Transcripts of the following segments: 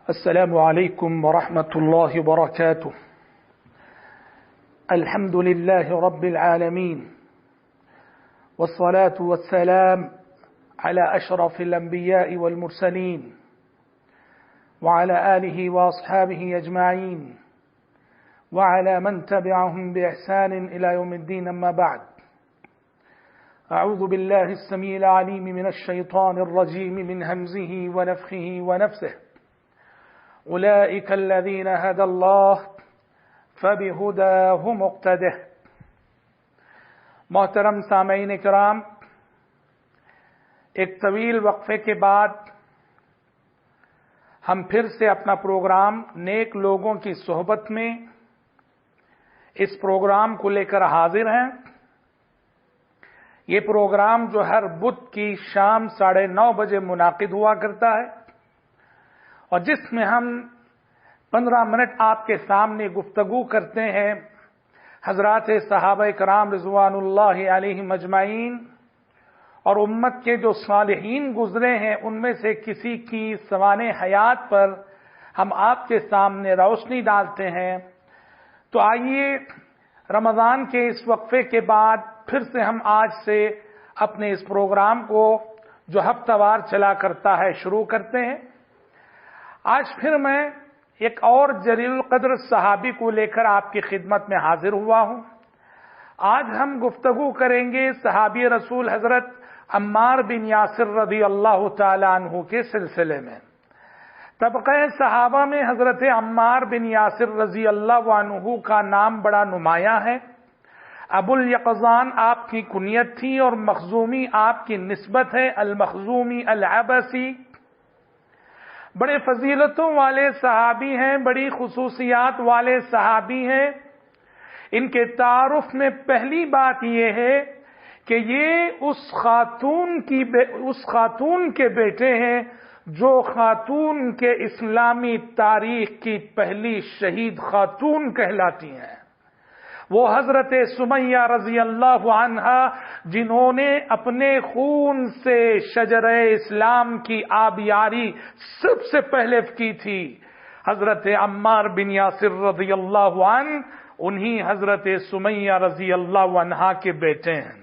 السلام عليكم ورحمة الله وبركاته. الحمد لله رب العالمين، والصلاة والسلام على أشرف الأنبياء والمرسلين وعلى آله وأصحابه أجمعين وعلى من تبعهم بإحسان إلى يوم الدين. أما بعد، أعوذ بالله السميع العليم من الشيطان الرجيم من همزه ونفخه ونفسه. أولئك الذين هدى الله فبهداه مقتده. محترم سامعین کرام، ایک طویل وقفے کے بعد ہم پھر سے اپنا پروگرام نیک لوگوں کی صحبت میں اس پروگرام کو لے کر حاضر ہیں. یہ پروگرام جو ہر بدھ کی شام 9:30 بجے منعقد ہوا کرتا ہے اور جس میں ہم 15 منٹ آپ کے سامنے گفتگو کرتے ہیں حضرات صحابہ کرام رضوان اللہ علیہم اجمعین اور امت کے جو صالحین گزرے ہیں ان میں سے کسی کی سوانح حیات پر ہم آپ کے سامنے روشنی ڈالتے ہیں. تو آئیے رمضان کے اس وقفے کے بعد پھر سے ہم آج سے اپنے اس پروگرام کو جو ہفتہ وار چلا کرتا ہے شروع کرتے ہیں. آج پھر میں ایک اور جلیل القدر صحابی کو لے کر آپ کی خدمت میں حاضر ہوا ہوں. آج ہم گفتگو کریں گے صحابی رسول حضرت عمار بن یاسر رضی اللہ تعالی عنہ کے سلسلے میں. طبقہ صحابہ میں حضرت عمار بن یاسر رضی اللہ عنہ کا نام بڑا نمایاں ہے. ابو الیقظان آپ کی کنیت تھی اور مخزومی آپ کی نسبت ہے، المخزومی العبسی. بڑے فضیلتوں والے صحابی ہیں، بڑی خصوصیات والے صحابی ہیں. ان کے تعارف میں پہلی بات یہ ہے کہ یہ اس خاتون کے بیٹے ہیں جو خاتون کے اسلامی تاریخ کی پہلی شہید خاتون کہلاتی ہیں. وہ حضرت سمیہ رضی اللہ عنہا جنہوں نے اپنے خون سے شجرہ اسلام کی آبیاری سب سے پہلے کی تھی. حضرت عمار بن یاسر رضی اللہ عنہ انہی حضرت سمیہ رضی اللہ عنہا کے بیٹے ہیں.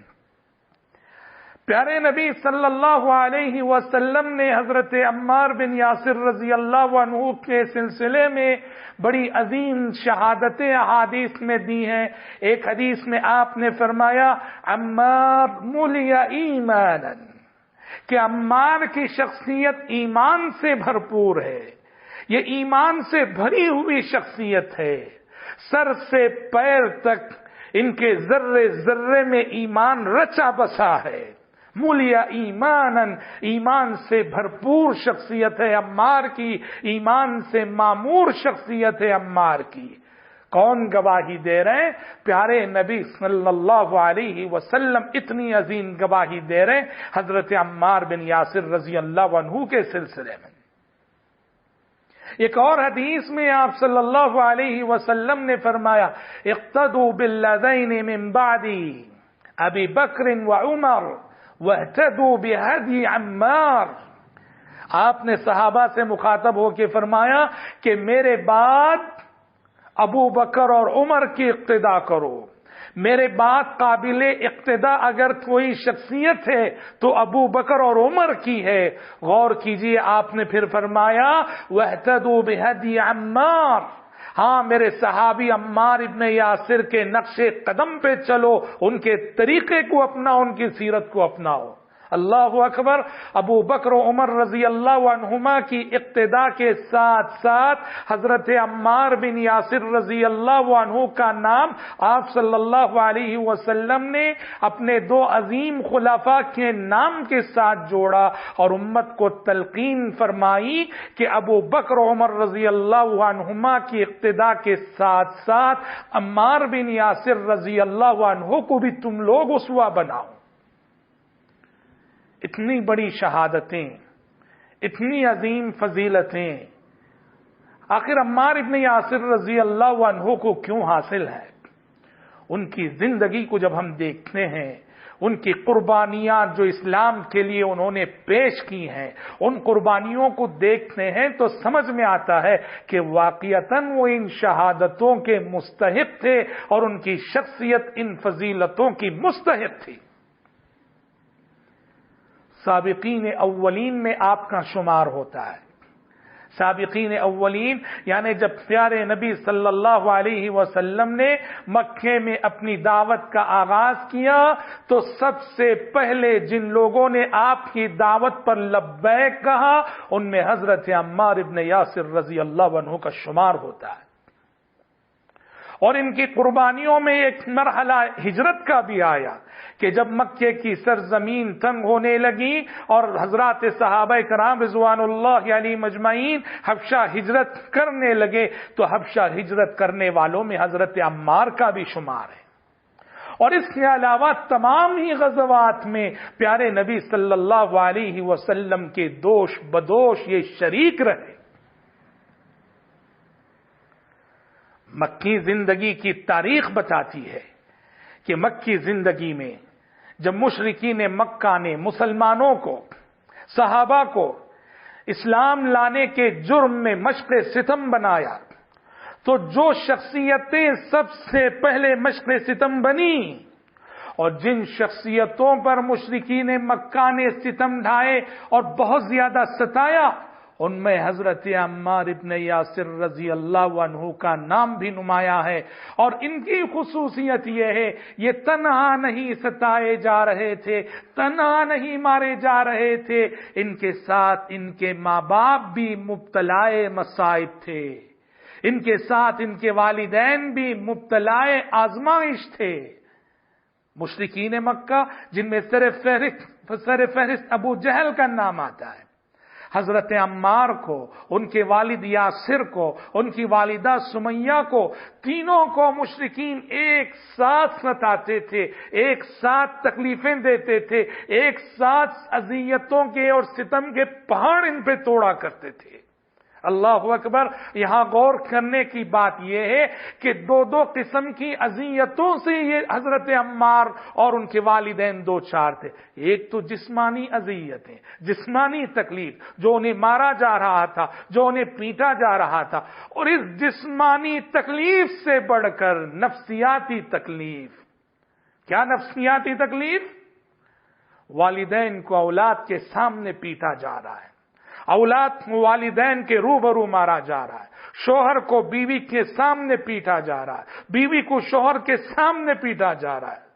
پیارے نبی صلی اللہ علیہ وسلم نے حضرت عمار بن یاسر رضی اللہ عنہ کے سلسلے میں بڑی عظیم شہادتیں احادیث میں دی ہیں. ایک حدیث میں آپ نے فرمایا عمار ملی ایمانا، کہ عمار کی شخصیت ایمان سے بھرپور ہے. یہ ایمان سے بھری ہوئی شخصیت ہے. سر سے پیر تک ان کے ذرے ذرے میں ایمان رچا بسا ہے. مولیا ایمانن، ایمان سے بھرپور شخصیت ہے عمار کی، ایمان سے معمور شخصیت ہے عمار کی. کون گواہی دے رہے ہیں؟ پیارے نبی صلی اللہ علیہ وسلم اتنی عظیم گواہی دے رہے ہیں حضرت عمار بن یاسر رضی اللہ عنہ کے سلسلے میں. ایک اور حدیث میں آپ صلی اللہ علیہ وسلم نے فرمایا اقتدوا بالذین من بعدی ابی بکر و عمر وَاهْتَدُوا بِهَدْيِ عَمَّارٍ. آپ نے صحابہ سے مخاطب ہو کے فرمایا کہ میرے بعد ابو بکر اور عمر کی اقتدا کرو. میرے بعد قابل اقتدا اگر کوئی شخصیت ہے تو ابو بکر اور عمر کی ہے. غور کیجئے، آپ نے پھر فرمایا وَاهْتَدُوا بِهَدْيِ عَمَّارٍ. ہاں، میرے صحابی عمار ابن یاسر کے نقش قدم پہ چلو، ان کے طریقے کو اپناؤ، ان کی سیرت کو اپناؤ. اللہ اکبر. ابو بکر و عمر رضی اللہ عنہما کی اقتدا کے ساتھ ساتھ حضرت عمار بن یاسر رضی اللہ عنہ کا نام آپ صلی اللہ علیہ وسلم نے اپنے 2 عظیم خلفاء کے نام کے ساتھ جوڑا اور امت کو تلقین فرمائی کہ ابو بکر و عمر رضی اللہ عنہما کی اقتدا کے ساتھ ساتھ عمار بن یاسر رضی اللہ عنہ کو بھی تم لوگ اسوہ بناؤ. اتنی بڑی شہادتیں، اتنی عظیم فضیلتیں آخر عمار ابن یاسر رضی اللہ عنہ کو کیوں حاصل ہے؟ ان کی زندگی کو جب ہم دیکھتے ہیں، ان کی قربانیاں جو اسلام کے لیے انہوں نے پیش کی ہیں، ان قربانیوں کو دیکھتے ہیں تو سمجھ میں آتا ہے کہ واقعتاً وہ ان شہادتوں کے مستحق تھے اور ان کی شخصیت ان فضیلتوں کی مستحق تھی۔ سابقین اولین میں آپ کا شمار ہوتا ہے۔ سابقین اولین یعنی جب پیارے نبی صلی اللہ علیہ وسلم نے مکے میں اپنی دعوت کا آغاز کیا تو سب سے پہلے جن لوگوں نے آپ کی دعوت پر لبیک کہا ان میں حضرت عمار ابن یاسر رضی اللہ عنہ کا شمار ہوتا ہے۔ اور ان کی قربانیوں میں ایک مرحلہ ہجرت کا بھی آیا کہ جب مکے کی سرزمین تنگ ہونے لگی اور حضرات صحابہ کرام رضوان اللہ علیہم اجمعین حبشہ ہجرت کرنے لگے تو حبشہ ہجرت کرنے والوں میں حضرت عمار کا بھی شمار ہے۔ اور اس کے علاوہ تمام ہی غزوات میں پیارے نبی صلی اللہ علیہ وسلم کے دوش بدوش یہ شریک رہے۔ مکی زندگی کی تاریخ بتاتی ہے کہ مکی زندگی میں جب مشرکین مکہ نے مسلمانوں کو، صحابہ کو اسلام لانے کے جرم میں مشق ستم بنایا تو جو شخصیتیں سب سے پہلے مشق ستم بنی اور جن شخصیتوں پر مشرکین مکہ نے ستم ڈھائے اور بہت زیادہ ستایا ان میں حضرت عمار ابن یاسر رضی اللہ عنہ کا نام بھی نمایاں ہے۔ اور ان کی خصوصیت یہ ہے یہ تنہا نہیں ستائے جا رہے تھے، تنہا نہیں مارے جا رہے تھے، ان کے ساتھ ان کے ماں باپ بھی مبتلا مصائب تھے، ان کے ساتھ ان کے والدین بھی مبتلا آزمائش تھے۔ مشرکین مکہ جن میں سر فہرست ابو جہل کا نام آتا ہے، حضرت عمار کو، ان کے والد یاسر کو، ان کی والدہ سمیہ کو، تینوں کو مشرکین ایک ساتھ ستاتے تھے، ایک ساتھ تکلیفیں دیتے تھے، ایک ساتھ اذیتوں کے اور ستم کے پہاڑ ان پہ توڑا کرتے تھے۔ اللہ اکبر۔ یہاں غور کرنے کی بات یہ ہے کہ دو قسم کی اذیتوں سے یہ حضرت عمار اور ان کے والدین دو چار تھے۔ ایک تو جسمانی اذیتیں، جسمانی تکلیف جو انہیں مارا جا رہا تھا، جو انہیں پیٹا جا رہا تھا، اور اس جسمانی تکلیف سے بڑھ کر نفسیاتی تکلیف۔ کیا نفسیاتی تکلیف؟ والدین کو اولاد کے سامنے پیٹا جا رہا ہے، اولاد کو والدین کے روبرو مارا جا رہا ہے، شوہر کو بیوی کے سامنے پیٹا جا رہا ہے، بیوی کو شوہر کے سامنے پیٹا جا رہا ہے۔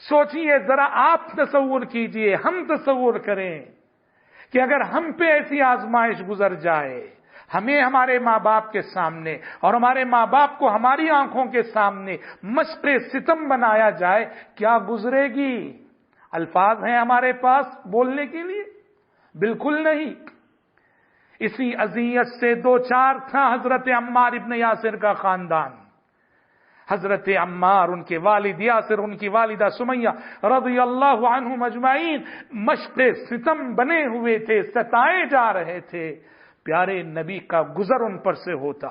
سوچئے ذرا، آپ تصور کیجئے، ہم تصور کریں کہ اگر ہم پہ ایسی آزمائش گزر جائے، ہمیں ہمارے ماں باپ کے سامنے اور ہمارے ماں باپ کو ہماری آنکھوں کے سامنے مشق ستم بنایا جائے، کیا گزرے گی؟ الفاظ ہیں ہمارے پاس بولنے کے لیے؟ بالکل نہیں۔ اسی اذیت سے دو چار تھا حضرت عمار ابن یاسر کا خاندان۔ حضرت عمار، ان کے والد یاسر، ان کی والدہ سمیہ رضی اللہ عنہم اجمعین مشق ستم بنے ہوئے تھے، ستائے جا رہے تھے۔ پیارے نبی کا گزر ان پر سے ہوتا،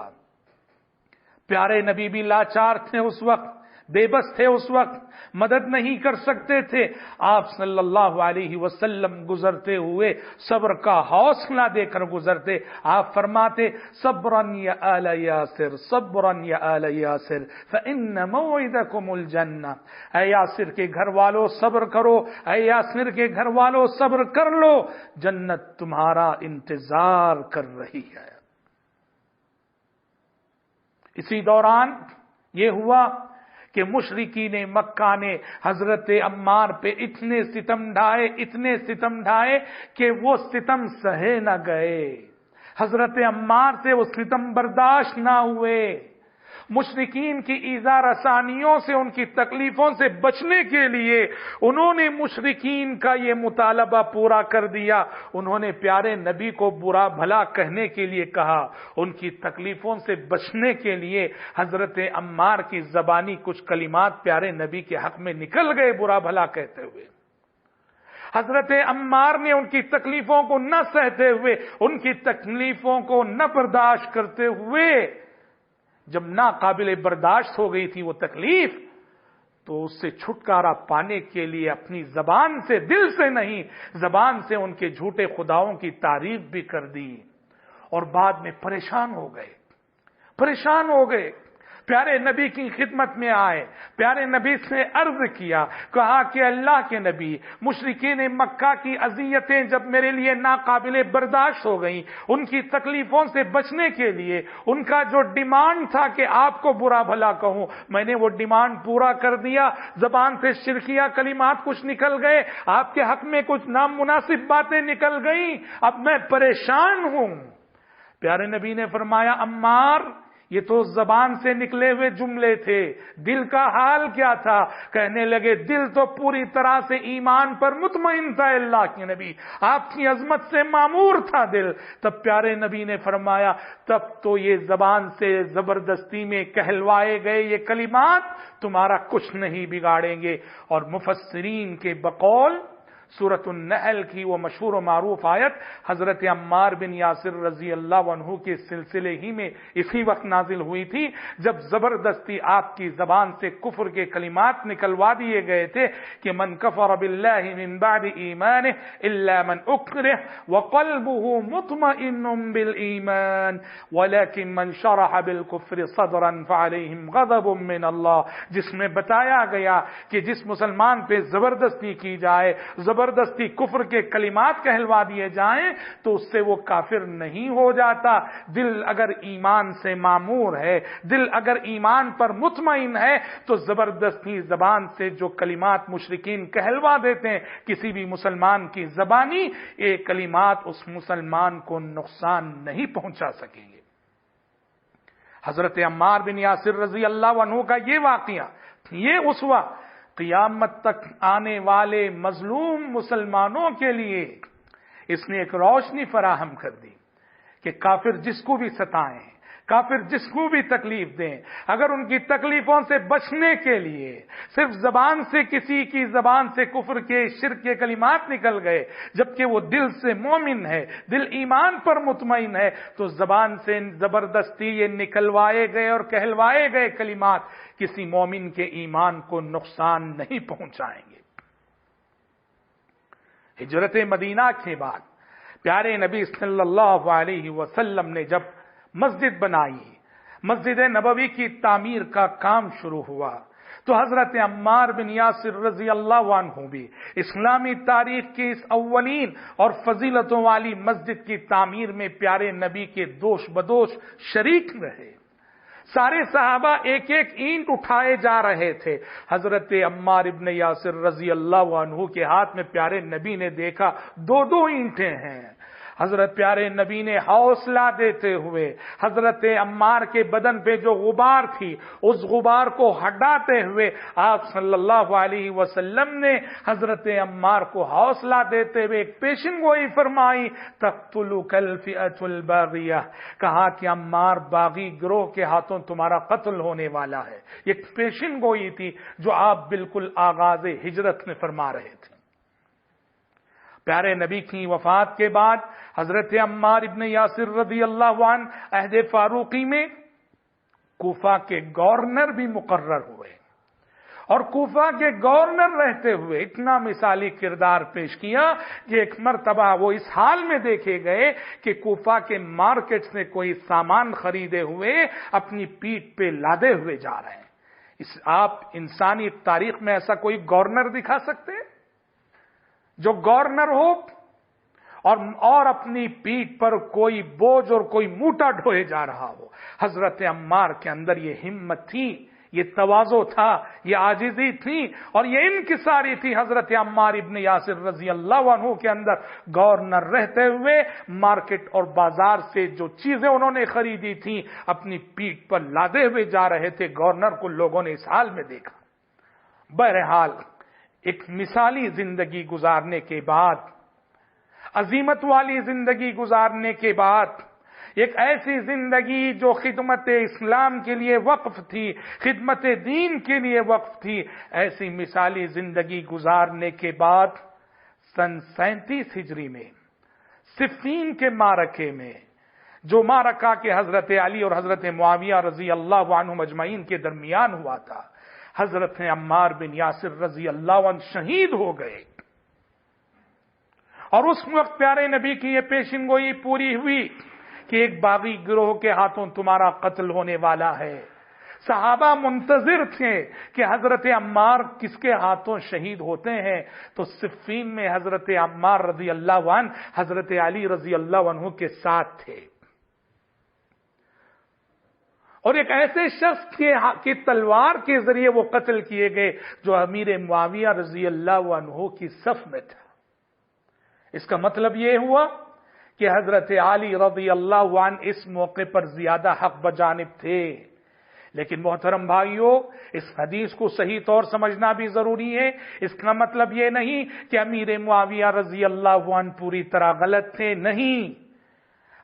پیارے نبی بھی لاچار تھے اس وقت، بے بس تھے اس وقت، مدد نہیں کر سکتے تھے۔ آپ صلی اللہ علیہ وسلم گزرتے ہوئے صبر کا حوصلہ دے کر گزرتے۔ آپ فرماتے صبرن یا آل یاسر، صبرن یا آل یاسر فإن موعدکم الجنہ۔ اے یاسر کے گھر والوں صبر کرو، اے یاسر کے گھر والوں صبر کر لو، جنت تمہارا انتظار کر رہی ہے۔ اسی دوران یہ ہوا کہ مشرکین مکہ نے حضرت عمار پہ اتنے ستم ڈھائے کہ وہ ستم سہے نہ گئے، حضرت عمار سے وہ ستم برداشت نہ ہوئے۔ مشرکین کی ایذا رسانیوں سے، ان کی تکلیفوں سے بچنے کے لیے انہوں نے مشرکین کا یہ مطالبہ پورا کر دیا۔ انہوں نے پیارے نبی کو برا بھلا کہنے کے لیے کہا، ان کی تکلیفوں سے بچنے کے لیے حضرت عمار کی زبانی کچھ کلمات پیارے نبی کے حق میں نکل گئے برا بھلا کہتے ہوئے۔ حضرت عمار نے ان کی تکلیفوں کو نہ سہتے ہوئے، ان کی تکلیفوں کو نہ برداشت کرتے ہوئے، جب ناقابل برداشت ہو گئی تھی وہ تکلیف، تو اس سے چھٹکارا پانے کے لیے اپنی زبان سے، دل سے نہیں، زبان سے ان کے جھوٹے خداؤں کی تعریف بھی کر دی، اور بعد میں پریشان ہو گئے، پیارے نبی کی خدمت میں آئے، پیارے نبی سے عرض کیا، کہا کہ اللہ کے نبی، مشرکین مکہ کی اذیتیں جب میرے لیے ناقابل برداشت ہو گئیں، ان کی تکلیفوں سے بچنے کے لیے ان کا جو ڈیمانڈ تھا کہ آپ کو برا بھلا کہوں، میں نے وہ ڈیمانڈ پورا کر دیا، زبان سے شرکیہ کلمات کچھ نکل گئے، آپ کے حق میں کچھ نامناسب باتیں نکل گئیں، اب میں پریشان ہوں۔ پیارے نبی نے فرمایا، عمار، یہ تو زبان سے نکلے ہوئے جملے تھے، دل کا حال کیا تھا؟ کہنے لگے، دل تو پوری طرح سے ایمان پر مطمئن تھا اللہ کے نبی، آپ کی عظمت سے معمور تھا دل۔ تب پیارے نبی نے فرمایا، تب تو یہ زبان سے زبردستی میں کہلوائے گئے یہ کلمات تمہارا کچھ نہیں بگاڑیں گے۔ اور مفسرین کے بقول سورۃ النحل کی وہ مشہور و معروف آیت حضرت عمار بن یاسر رضی اللہ عنہ کے سلسلے ہی میں اسی وقت نازل ہوئی تھی، جب زبردستی آپ کی زبان سے کفر کے کلمات نکلوا دیے گئے تھے کہ من کفر باللہ من بعد ایمانہ الا من اکرہ وقلبہ مطمئن بالایمان ولکن من شرح بالکفر صدرا فعلیہم غضب من اللہ، جس میں بتایا گیا کہ جس مسلمان پہ زبردستی کی جائے، زبردستی کفر کے کلمات کہلوا دیے جائیں تو اس سے وہ کافر نہیں ہو جاتا، دل اگر ایمان سے معمور ہے، دل اگر ایمان پر مطمئن ہے تو زبردستی زبان سے جو کلمات مشرکین کہلوا دیتے ہیں کسی بھی مسلمان کی زبانی، یہ کلمات اس مسلمان کو نقصان نہیں پہنچا سکیں گے۔ حضرت عمار بن یاسر رضی اللہ عنہ کا یہ واقعہ، یہ اسوہ قیامت تک آنے والے مظلوم مسلمانوں کے لیے اس نے ایک روشنی فراہم کر دی کہ کافر جس کو بھی ستائیں، کافر جس کو بھی تکلیف دیں، اگر ان کی تکلیفوں سے بچنے کے لیے صرف زبان سے کسی کی زبان سے کفر کے شرک کے کلمات نکل گئے جبکہ وہ دل سے مومن ہے، دل ایمان پر مطمئن ہے، تو زبان سے زبردستی یہ نکلوائے گئے اور کہلوائے گئے کلمات کسی مومن کے ایمان کو نقصان نہیں پہنچائیں گے۔ ہجرت مدینہ کے بعد پیارے نبی صلی اللہ علیہ وسلم نے جب مسجد بنائی، مسجد نبوی کی تعمیر کا کام شروع ہوا، تو حضرت عمار بن یاسر رضی اللہ عنہ بھی اسلامی تاریخ کی اس اولین اور فضیلتوں والی مسجد کی تعمیر میں پیارے نبی کے دوش بدوش شریک رہے۔ سارے صحابہ ایک ایک اینٹ اٹھائے جا رہے تھے، حضرت عمار ابن یاسر رضی اللہ عنہ کے ہاتھ میں پیارے نبی نے دیکھا دو دو اینٹیں ہیں۔ حضرت پیارے نبی نے حوصلہ دیتے ہوئے حضرت عمار کے بدن پہ جو غبار تھی اس غبار کو ہٹاتے ہوئے آپ صلی اللہ علیہ وسلم نے حضرت عمار کو حوصلہ دیتے ہوئے ایک پیشن گوئی فرمائی، تقتلک الفئۃ الباغیہ، کہا کہ عمار باغی گروہ کے ہاتھوں تمہارا قتل ہونے والا ہے۔ ایک پیشن گوئی تھی جو آپ بالکل آغاز ہجرت میں فرما رہے تھے۔ پیارے نبی کی وفات کے بعد حضرت عمار ابن یاسر رضی اللہ عنہ عہد فاروقی میں کوفہ کے گورنر بھی مقرر ہوئے، اور کوفہ کے گورنر رہتے ہوئے اتنا مثالی کردار پیش کیا کہ ایک مرتبہ وہ اس حال میں دیکھے گئے کہ کوفہ کے مارکیٹ سے کوئی سامان خریدے ہوئے اپنی پیٹھ پہ لادے ہوئے جا رہے ہیں۔ آپ انسانی تاریخ میں ایسا کوئی گورنر دکھا سکتے ہیں جو گورنر ہو اور اپنی پیٹھ پر کوئی بوجھ اور کوئی موٹا ڈھوئے جا رہا ہو؟ حضرت عمار کے اندر یہ ہمت تھی، یہ تواضع تھا، یہ عاجزی تھی اور یہ انکساری تھی حضرت عمار ابن یاسر رضی اللہ عنہ کے اندر۔ گورنر رہتے ہوئے مارکیٹ اور بازار سے جو چیزیں انہوں نے خریدی تھیں اپنی پیٹھ پر لادے ہوئے جا رہے تھے، گورنر کو لوگوں نے اس حال میں دیکھا۔ بہرحال ایک مثالی زندگی گزارنے کے بعد، عظمت والی زندگی گزارنے کے بعد، ایک ایسی زندگی جو خدمت اسلام کے لیے وقف تھی، خدمت دین کے لیے وقف تھی، ایسی مثالی زندگی گزارنے کے بعد سن 37 ہجری میں صفین کے معرکے میں، جو معرکہ کہ حضرت علی اور حضرت معاویہ رضی اللہ عنہم اجمعین کے درمیان ہوا تھا، حضرت عمار بن یاسر رضی اللہ عنہ شہید ہو گئے، اور اس وقت پیارے نبی کی یہ پیشن گوئی پوری ہوئی کہ ایک باغی گروہ کے ہاتھوں تمہارا قتل ہونے والا ہے۔ صحابہ منتظر تھے کہ حضرت عمار کس کے ہاتھوں شہید ہوتے ہیں، تو صفین میں حضرت عمار رضی اللہ عنہ حضرت علی رضی اللہ عنہ کے ساتھ تھے، اور ایک ایسے شخص کی تلوار کے ذریعے وہ قتل کیے گئے جو امیر معاویہ رضی اللہ عنہ کی صف میں تھا۔ اس کا مطلب یہ ہوا کہ حضرت علی رضی اللہ عنہ اس موقع پر زیادہ حق بجانب تھے۔ لیکن محترم بھائیوں، اس حدیث کو صحیح طور سمجھنا بھی ضروری ہے۔ اس کا مطلب یہ نہیں کہ امیر معاویہ رضی اللہ عنہ پوری طرح غلط تھے، نہیں،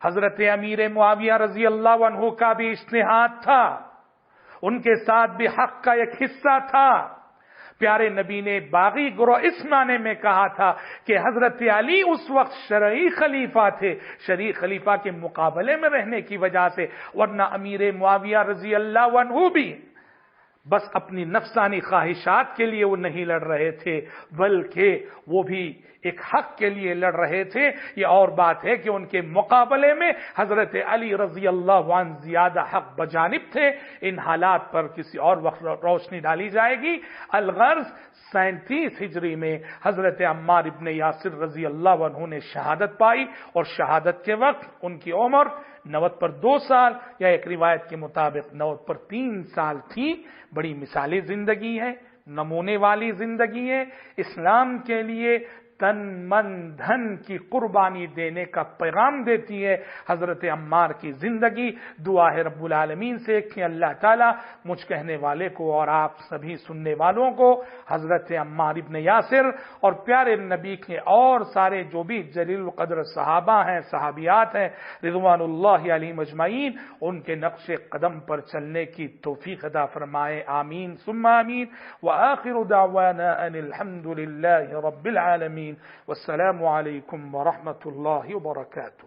حضرت امیر معاویہ رضی اللہ عنہ کا بھی اجتہاد تھا، ان کے ساتھ بھی حق کا ایک حصہ تھا۔ پیارے نبی نے باغی گروہ اس معنی میں کہا تھا کہ حضرت علی اس وقت شرعی خلیفہ تھے، شرعی خلیفہ کے مقابلے میں رہنے کی وجہ سے، ورنہ امیر معاویہ رضی اللہ عنہ بھی بس اپنی نفسانی خواہشات کے لیے وہ نہیں لڑ رہے تھے، بلکہ وہ بھی ایک حق کے لیے لڑ رہے تھے۔ یہ اور بات ہے کہ ان کے مقابلے میں حضرت علی رضی اللہ عنہ زیادہ حق بجانب تھے۔ ان حالات پر کسی اور وقت روشنی ڈالی جائے گی۔ الغرض 37 ہجری میں حضرت عمار ابن یاسر رضی اللہ عنہ نے شہادت پائی، اور شہادت کے وقت ان کی عمر 90 پر 2 سال یا ایک روایت کے مطابق 90 پر 3 سال تھی۔ بڑی مثالی زندگی ہے، نمونے والی زندگی ہے، اسلام کے لیے تن من دھن کی قربانی دینے کا پیغام دیتی ہے حضرت عمار کی زندگی۔ دعا ہے رب العالمین سے کہ اللہ تعالیٰ مجھ کہنے والے کو اور آپ سبھی سننے والوں کو حضرت عمار ابن یاسر اور پیارے نبی کے اور سارے جو بھی جلیل القدر صحابہ ہیں، صحابیات ہیں، رضوان اللہ علیہم اجمعین، ان کے نقش قدم پر چلنے کی توفیق عطا فرمائے، آمین ثم آمین۔ وآخر دعوانا ان الحمد للہ رب العالمین، والسلام علیکم ورحمۃ اللہ وبرکاتہ۔